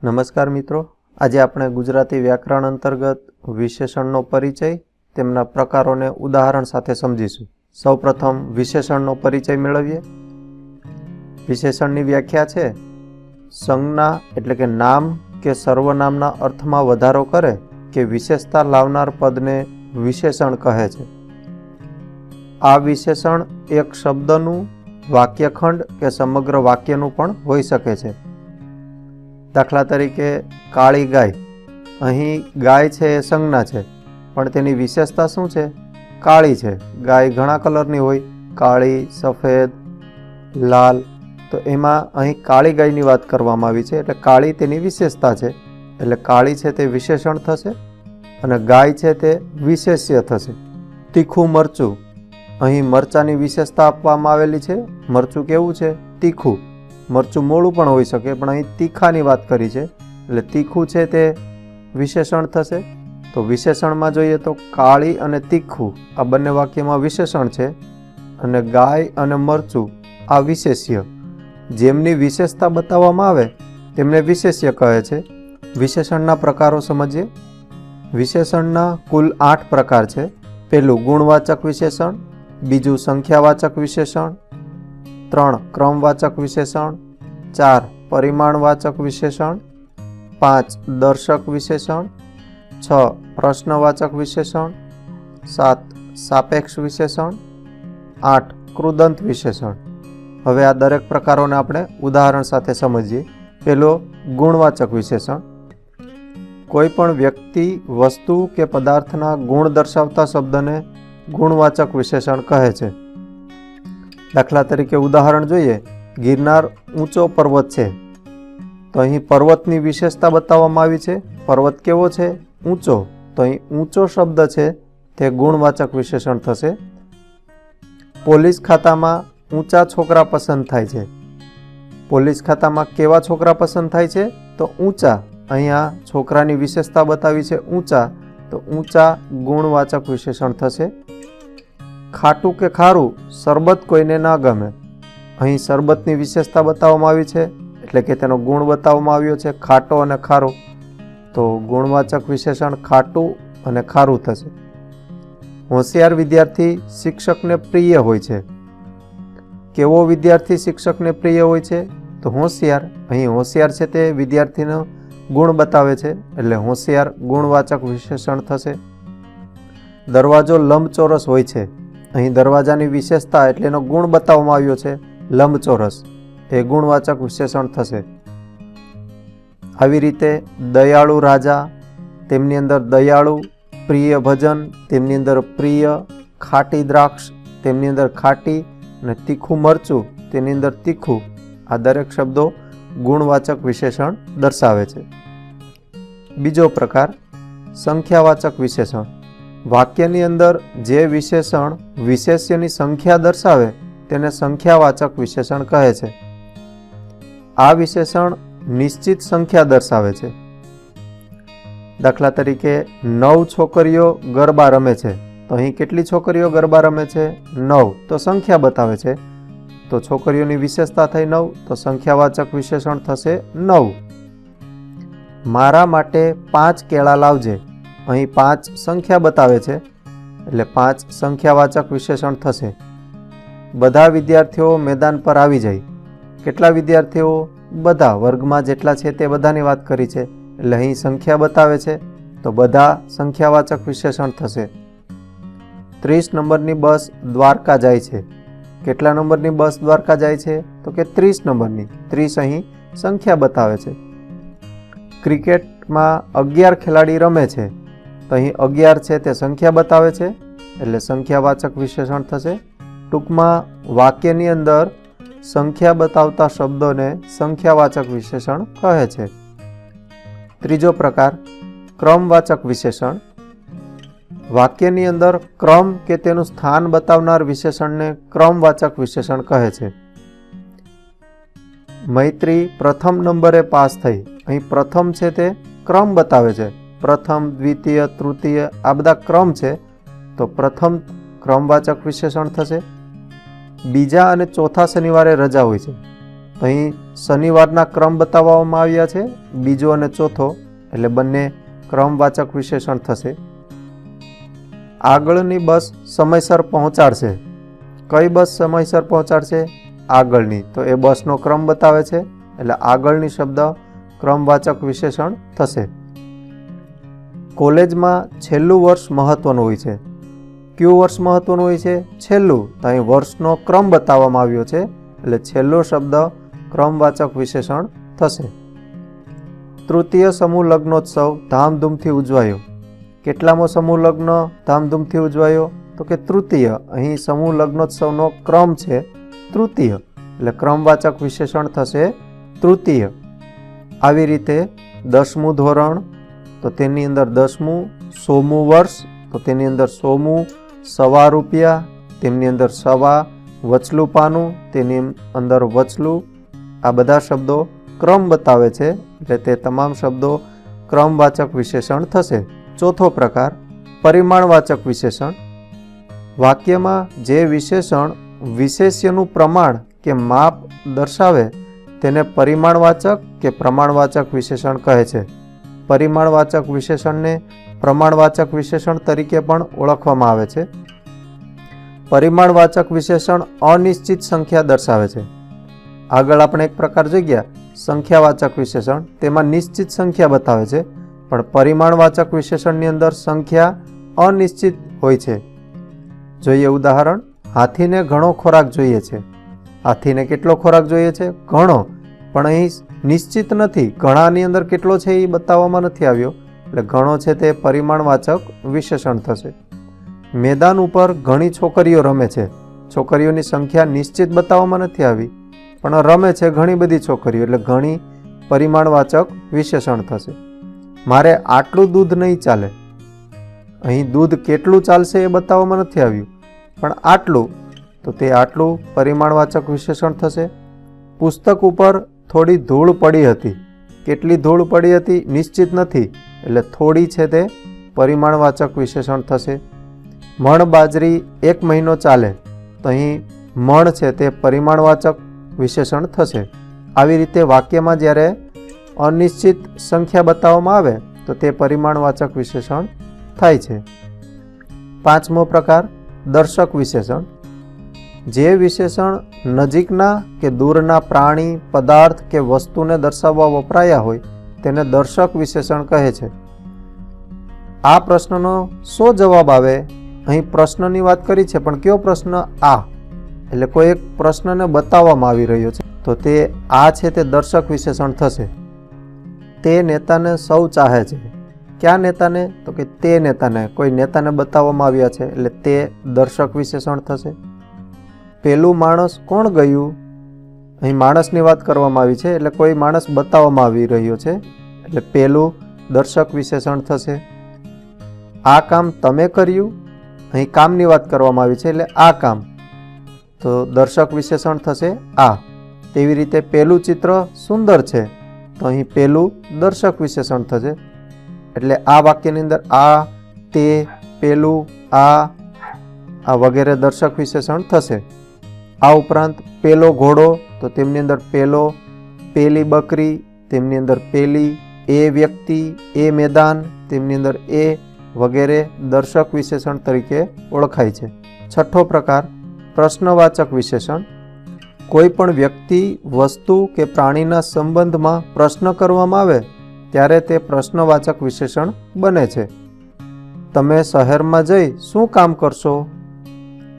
નમસ્કાર મિત્રો, આજે આપણે ગુજરાતી વ્યાકરણ અંતર્ગત વિશેષણનો પરિચય તેમના પ્રકારોને ઉદાહરણ સાથે સમજીશું. સૌપ્રથમ વિશેષણનો પરિચય મેળવીએ. વિશેષણની વ્યાખ્યા છે સંજ્ઞા એટલે કે નામ કે સર્વનામના અર્થમાં વધારો કરે કે વિશેષતા લાવનાર પદને વિશેષણ કહે છે. આ વિશેષણ એક શબ્દનું, વાક્યખંડ કે સમગ્ર વાક્યનું પણ હોઈ શકે છે. દાખલા તરીકે કાળી ગાય. અહીં ગાય છે એ સંજ્ઞા છે, પણ તેની વિશેષતા શું છે? કાળી છે. ગાય ઘણા કલરની હોય, કાળી, સફેદ, લાલ. તો એમાં અહીં કાળી ગાયની વાત કરવામાં આવી છે, એટલે કાળી તેની વિશેષતા છે, એટલે કાળી છે તે વિશેષણ થશે અને ગાય છે તે વિશેષ્ય થશે. તીખું મરચું. અહીં મરચાની વિશેષતા આપવામાં આવેલી છે. મરચું કેવું છે? તીખું. મરચું મોળું પણ હોઈ શકે, પણ અહીં તીખાની વાત કરી છે, એટલે તીખું છે તે વિશેષણ થશે. તો વિશેષણમાં જોઈએ તો કાળી અને તીખું આ બંને વાક્યમાં વિશેષણ છે, અને ગાય અને મરચું આ વિશેષ્ય. જેમની વિશેષતા બતાવવામાં આવે તેમને વિશેષ્ય કહે છે. વિશેષણના પ્રકારો સમજીએ. વિશેષણના કુલ 8 પ્રકાર છે. પહેલું ગુણવાચક વિશેષણ, બીજું સંખ્યાવાચક વિશેષણ, 3 ક્રમવાચક વિશેષણ, 4 પરિમાણવાચક વિશેષણ, 5 દર્શક વિશેષણ, 6 પ્રશ્નવાચક વિશેષણ, 7 સાપેક્ષ વિશેષણ, 8 કૃદંત વિશેષણ. હવે આ દરેક પ્રકારોને આપણે ઉદાહરણ સાથે સમજીએ. પહેલો ગુણવાચક વિશેષણ. કોઈ પણ વ્યક્તિ, વસ્તુ કે પદાર્થના ગુણ દર્શાવતા શબ્દને ગુણવાચક વિશેષણ કહે છે. દાખલા તરીકે ઉદાહરણ જોઈએ. ગિરનાર ઊંચો પર્વત છે, તો અહીં પર્વતની વિશેષતા બતાવવામાં આવી છે. પર્વત કેવો છે? ઊંચો. તો અહીં ઊંચો શબ્દ છે તે ગુણવાચક વિશેષણ થશે. પોલીસ ખાતામાં ઊંચા છોકરા પસંદ થાય છે. પોલીસ ખાતામાં કેવા છોકરા પસંદ થાય છે? તો ઊંચા. અહીંયા છોકરાની વિશેષતા બતાવી છે ઊંચા, તો ઊંચા ગુણવાચક વિશેષણ થશે. ખાટું કે ખારું, શરબત કોઈને ના ગમે. અહીં શરબતની વિશેષતા બતાવવામાં આવી છે, એટલે કે તેનો ગુણ બતાવવામાં આવ્યો છે ખાટો અને ખારો. તો ગુણવાચક વિશેષણ ખાટું અને ખારું થશે. હોશિયાર વિદ્યાર્થી શિક્ષકને પ્રિય હોય છે. કેવો વિદ્યાર્થી શિક્ષકને પ્રિય હોય છે? તો હોશિયાર. અહીં હોશિયાર છે તે વિદ્યાર્થીનો ગુણ બતાવે છે, એટલે હોશિયાર ગુણવાચક વિશેષણ થશે. દરવાજો લંબચોરસ હોય છે. અહીં દરવાજાની વિશેષતા એટલે એનો ગુણ બતાવવામાં આવ્યો છે લંબચોરસ, એ ગુણવાચક વિશેષણ થશે. આવી રીતે દયાળુ રાજા, તેમની અંદર દયાળુ. પ્રિય ભજન, તેમની અંદર પ્રિય. ખાટી દ્રાક્ષ, તેમની અંદર ખાટી. અને તીખું મરચું, તેની અંદર તીખું. આ દરેક શબ્દો ગુણવાચક વિશેષણ દર્શાવે છે. બીજો પ્રકાર સંખ્યાવાચક વિશેષણ. વાક્યની અંદર જે વિશેષણ વિશેષ્યની સંખ્યા દર્શાવે તેને સંખ્યાવાચક વિશેષણ કહે છે. આ વિશેષણ નિશ્ચિત સંખ્યા દર્શાવે છે. દાખલા તરીકે 9 છોકરીઓ ગરબા રમે છે. તો અહીં કેટલી છોકરીઓ ગરબા રમે છે? 9. તો સંખ્યા બતાવે છે, તો છોકરીઓની વિશેષતા થઈ 9, તો સંખ્યાવાચક વિશેષણ થશે 9. મારા માટે 5 કેળા લાવજે. અહીં 5 સંખ્યા બતાવે છે, એટલે 5 સંખ્યાવાચક વિશેષણ થશે. બધા વિદ્યાર્થીઓ મેદાન પર આવી જાય. કેટલા વિદ્યાર્થીઓ? બધા. વર્ગમાં જેટલા છે તે બધાની વાત કરી છે, એટલે અહીં સંખ્યા બતાવે છે, તો બધા સંખ્યાવાચક વિશેષણ થશે. 30 નંબરની બસ દ્વારકા જાય છે. કેટલા નંબરની બસ દ્વારકા જાય છે? તો કે 30 નંબરની. 30 અહીં સંખ્યા બતાવે છે. ક્રિકેટમાં 11 ખેલાડી રમે છે, તો અહીં 11 છે તે સંખ્યા બતાવે છે, એટલે સંખ્યાવાચક વિશેષણ થશે. ટૂંકમાં વાક્યની અંદર સંખ્યા બતાવતા શબ્દોને સંખ્યાવાચક વિશેષણ કહે છે. ત્રીજો પ્રકાર ક્રમવાચક વિશેષણ. વાક્યની અંદર ક્રમ કે તેનું સ્થાન બતાવનાર વિશેષણને ક્રમવાચક વિશેષણ કહે છે. મૈત્રી પ્રથમ નંબરે પાસ થઈ. અહીં પ્રથમ છે તે ક્રમ બતાવે છે. પ્રથમ, દ્વિતીય, તૃતીય આ બધા ક્રમ છે, તો પ્રથમ ક્રમવાચક વિશેષણ થશે. બીજા અને ચોથા શનિવારે રજા હોય છે. તો અહીં શનિવારના ક્રમ બતાવવામાં આવ્યા છે, બીજો અને ચોથો, એટલે બંને ક્રમવાચક વિશેષણ થશે. આગળની બસ સમયસર પહોંચાડશે. કઈ બસ સમયસર પહોંચાડશે? આગળની. તો એ બસનો ક્રમ બતાવે છે, એટલે આગળની શબ્દ ક્રમવાચક વિશેષણ થશે. કોલેજમાં છેલ્લું વર્ષ મહત્વનું હોય છે. કયું વર્ષ મહત્વનું હોય છે? છેલ્લું. તો અહીં વર્ષનો ક્રમ બતાવવામાં આવ્યો છે, એટલે છેલ્લો શબ્દ ક્રમવાચક વિશેષણ થશે. તૃતીય સમૂહ લગ્નોત્સવ ધામધૂમથી ઉજવાયો. કેટલામો સમૂહ લગ્ન ધામધૂમથી ઉજવાયો? તો કે તૃતીય. અહીં સમૂહ લગ્નોત્સવનો ક્રમ છે તૃતીય, એટલે ક્રમવાચક વિશેષણ થશે તૃતીય. આવી રીતે 10મું ધોરણ, તો તેની અંદર 10મું. 100મું વર્ષ, તો તેની અંદર 100મું. 100 રૂપિયા, તેમની અંદર 100. વચલું પાનું, તેની અંદર વચલું. આ બધા શબ્દો ક્રમ બતાવે છે, એટલે તે તમામ શબ્દો ક્રમવાચક વિશેષણ થશે. ચોથો પ્રકાર પરિમાણવાચક વિશેષણ. વાક્યમાં જે વિશેષણ વિશેષ્યનું પ્રમાણ કે માપ દર્શાવે તેને પરિમાણવાચક કે પ્રમાણવાચક વિશેષણ કહે છે. પરિમાણવાચક વિશેષણને પ્રમાણવાચક વિશેષણ તરીકે પણ ઓળખવામાં આવે છે. પરિમાણવાચક વિશેષણ અનિશ્ચિત સંખ્યા દર્શાવે છે. આગળ આપણે એક પ્રકાર જોઈ ગયા સંખ્યાવાચક વિશેષણ, તેમાં નિશ્ચિત સંખ્યા બતાવે છે, પણ પરિમાણવાચક વિશેષણની અંદર સંખ્યા અનિશ્ચિત હોય છે. જોઈએ ઉદાહરણ. હાથીને ઘણો ખોરાક જોઈએ છે. હાથીને કેટલો ખોરાક જોઈએ છે? ઘણો. પણ અહીં નિશ્ચિત નથી, ઘણાની અંદર કેટલો છે એ બતાવવામાં નથી આવ્યો, એટલે ઘણો છે તે પરિમાણવાચક વિશેષણ થશે. મેદાન ઉપર ઘણી છોકરીઓ રમે છે. છોકરીઓની સંખ્યા નિશ્ચિત બતાવવામાં નથી આવી, પણ રમે છે ઘણી બધી છોકરીઓ, એટલે ઘણી પરિમાણવાચક વિશેષણ થશે. મારે આટલું દૂધ નહીં ચાલે. અહીં દૂધ કેટલું ચાલશે એ બતાવવામાં નથી આવ્યું, પણ આટલું, તો તે આટલું પરિમાણવાચક વિશેષણ થશે. પુસ્તક ઉપર થોડી ધૂળ પડી હતી. કેટલી ધૂળ પડી હતી નિશ્ચિત નથી, એટલે થોડી છે તે પરિમાણવાચક વિશેષણ થશે. મણ બાજરી 1 મહિનો ચાલે, તો અહીં મણ છે તે પરિમાણવાચક વિશેષણ થશે. આવી રીતે વાક્યમાં જ્યારે અનિશ્ચિત સંખ્યા બતાવવામાં આવે તો તે પરિમાણવાચક વિશેષણ થાય છે. 5મો પ્રકાર દર્શક વિશેષણ. જે વિશેષણ નજીકના કે દૂરના પ્રાણી, પદાર્થ કે વસ્તુને દર્શાવવા વપરાયા હોય તેને દર્શક વિશેષણ કહે છે. આ પ્રશ્નનો શો જવાબ આવે? અહીં પ્રશ્નની વાત કરી છે, પણ કયો પ્રશ્ન? આ, એટલે કોઈ એક પ્રશ્નને બતાવવામાં આવી રહ્યો છે, તો તે આ છે તે દર્શક વિશેષણ થશે. તે નેતાને સૌ ચાહે છે. ક્યાં નેતાને? તો કે તે નેતાને, કોઈ નેતાને બતાવવામાં આવ્યા છે, એટલે તે દર્શક વિશેષણ થશે. પેલું માણસ કોણ ગયું? અહીં માણસની વાત કરવામાં આવી છે, એટલે કોઈ માણસ બતાવવામાં આવી રહ્યો છે, એટલે પેલું દર્શક વિશેષણ થશે. આ કામ તમે કર્યું? અહીં કામની વાત કરવામાં આવી છે, એટલે આ કામ, તો દર્શક વિશેષણ થશે આ. તેવી રીતે પેલું ચિત્ર સુંદર છે, તો અહીં પેલું દર્શક વિશેષણ થશે. એટલે આ વાક્યની અંદર આ, તે, પેલું, આ વગેરે દર્શક વિશેષણ થશે. આ ઉપરાંત પેલો ઘોડો, તો તેમની અંદર પેલો, પેલી બકરી, તેમની અંદર પેલી, એ વ્યક્તિ, એ મેદાન, તેમની અંદર એ વગેરે દર્શક વિશેષણ તરીકે ઓળખાય છે. 6થો પ્રકાર પ્રશ્નવાચક વિશેષણ. કોઈ પણ વ્યક્તિ, વસ્તુ કે પ્રાણીના સંબંધમાં પ્રશ્ન કરવામાં આવે ત્યારે તે પ્રશ્નવાચક વિશેષણ બને છે. તમે શહેરમાં જઈ શું કામ કરશો?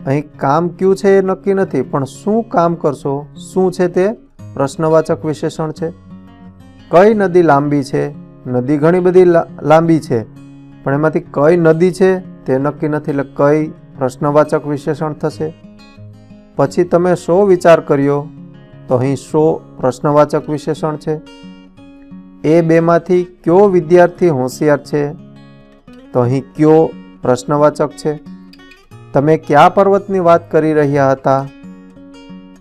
અહીં કામ કયું છે એ નક્કી નથી, પણ શું કામ કરશો, શું છે તે પ્રશ્નવાચક વિશેષણ છે. કઈ નદી લાંબી છે? નદી ઘણી બધી લાંબી છે, પણ એમાંથી કઈ નદી છે તે નક્કી નથી, એટલે કઈ પ્રશ્નવાચક વિશેષણ થશે. પછી તમે શો વિચાર કર્યો? તો અહીં શો પ્રશ્નવાચક વિશેષણ છે. એ બેમાંથી કયો વિદ્યાર્થી હોશિયાર છે? તો અહીં કયો પ્રશ્નવાચક છે. તમે કયા પર્વતની વાત કરી રહ્યા હતા?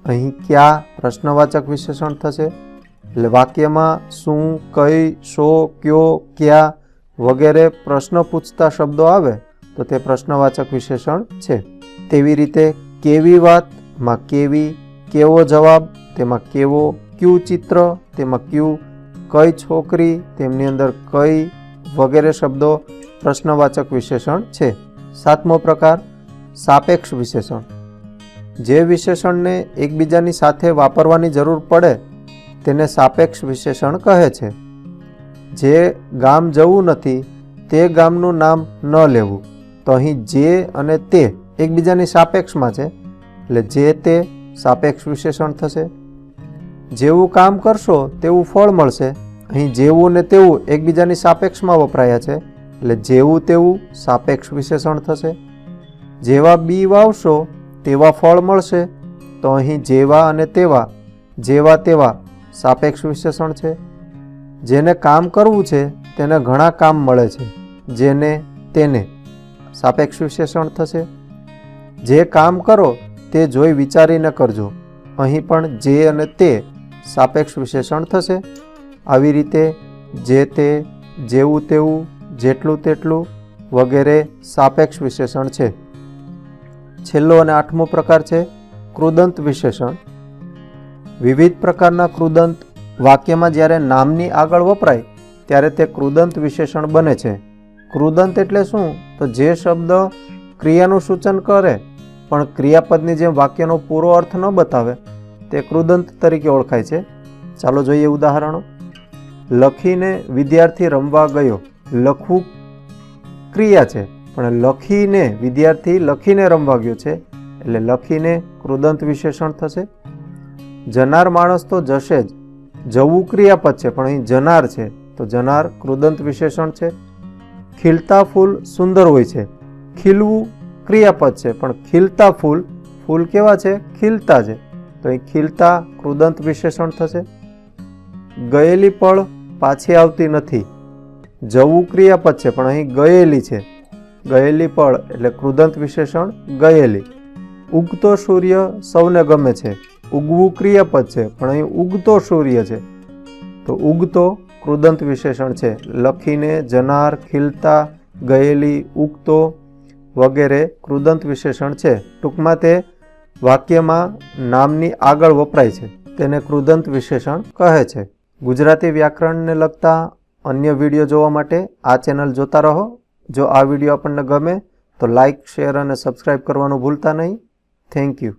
અહીં કયા પ્રશ્નવાચક વિશેષણ થશે. એટલે વાક્યમાં શું, કઈ, શો, કયો, ક્યાં વગેરે પ્રશ્ન પૂછતા શબ્દો આવે તો તે પ્રશ્નવાચક વિશેષણ છે. તેવી રીતે કેવી વાતમાં કેવી, કેવો જવાબ તેમાં કેવો, ક્યુ ચિત્ર, તેમાં ક્યુ, કઈ છોકરી, તેમની અંદર કઈ વગેરે શબ્દો પ્રશ્નવાચક વિશેષણ છે. 7મો પ્રકાર સાપેક્ષ વિશેષણ. જે વિશેષણને એકબીજાની સાથે વાપરવાની જરૂર પડે તેને સાપેક્ષ વિશેષણ કહે છે. જે ગામ જવું નથી તે ગામનું નામ ન લેવું. તો અહીં જે અને તે એકબીજાની સાપેક્ષમાં છે, એટલે જે તે સાપેક્ષ વિશેષણ થશે. જેવું કામ કરશો તેવું ફળ મળશે. અહીં જેવું ને તેવું એકબીજાની સાપેક્ષમાં વપરાયા છે, એટલે જેવું તેવું સાપેક્ષ વિશેષણ થશે. જેવા બી વાવશો તેવા ફળ મળશે. તો અહીં જેવા અને તેવા, જેવા તેવા સાપેક્ષ વિશેષણ છે. જેને કામ કરવું છે તેને ઘણા કામ મળે છે. જેને તેને સાપેક્ષ વિશેષણ થશે. જે કામ કરો તે જોઈ વિચારીને કરજો. અહીં પણ જે અને તે સાપેક્ષ વિશેષણ થશે. આવી રીતે જે તે, જેવું તેવું, જેટલું તેટલું વગેરે સાપેક્ષ વિશેષણ છે. છેલ્લો અને 8મો પ્રકાર છે કૃદંત વિશેષણ. વિવિધ પ્રકારના કૃદંત વાક્યમાં જ્યારે નામની આગળ વપરાય ત્યારે તે કૃદંત વિશેષણ બને છે. કૃદંત એટલે શું? તો જે શબ્દ ક્રિયાનું સૂચન કરે પણ ક્રિયાપદની જેમ વાક્યનો પૂરો અર્થ ન બતાવે તે કૃદંત તરીકે ઓળખાય છે. ચાલો જોઈએ ઉદાહરણો. લખીને વિદ્યાર્થી રમવા ગયો. લખવું ક્રિયા છે પણ લખીને વિદ્યાર્થી લખીને રમવા ગયો છે, એટલે લખીને કૃદંત વિશેષણ થશે. જનાર માણસ તો જશે જ. જવું ક્રિયાપદ છે પણ અહીં જનાર છે, તો જનાર કૃદંત વિશેષણ છે. ખીલતા ફૂલ સુંદર હોય છે. ખીલવું ક્રિયાપદ છે પણ ખીલતા ફૂલ, ફૂલ કેવા છે? ખીલતા છે, તો અહીં ખીલતા કૃદંત વિશેષણ થશે. ગયેલી પળ પાછી આવતી નથી. જવું ક્રિયાપદ છે પણ અહીં ગયેલી છે. ગયેલી પળ એટલે કૃદંત વિશેષણ ગયેલી. ઉગતો સૂર્ય સૌને ગમે છે. ઉગવું ક્રિયાપદ છે પણ અહીં ઉગતો સૂર્ય છે, તો ઉગતો કૃદંત વિશેષણ છે. લખીને, જનાર, ખીલતા, ગયેલી, ઉગતો વગેરે કૃદંત વિશેષણ છે. ટૂંકમાં તે વાક્યમાં નામની આગળ વપરાય છે તેને કૃદંત વિશેષણ કહે છે. ગુજરાતી વ્યાકરણને લગતા અન્ય વિડીયો જોવા માટે આ ચેનલ જોતા રહો. જો આ વિડીયો આપણને ગમે તો લાઇક, શેર અને સબસ્ક્રાઈબ કરવાનું ભૂલતા નહીં. Thank you.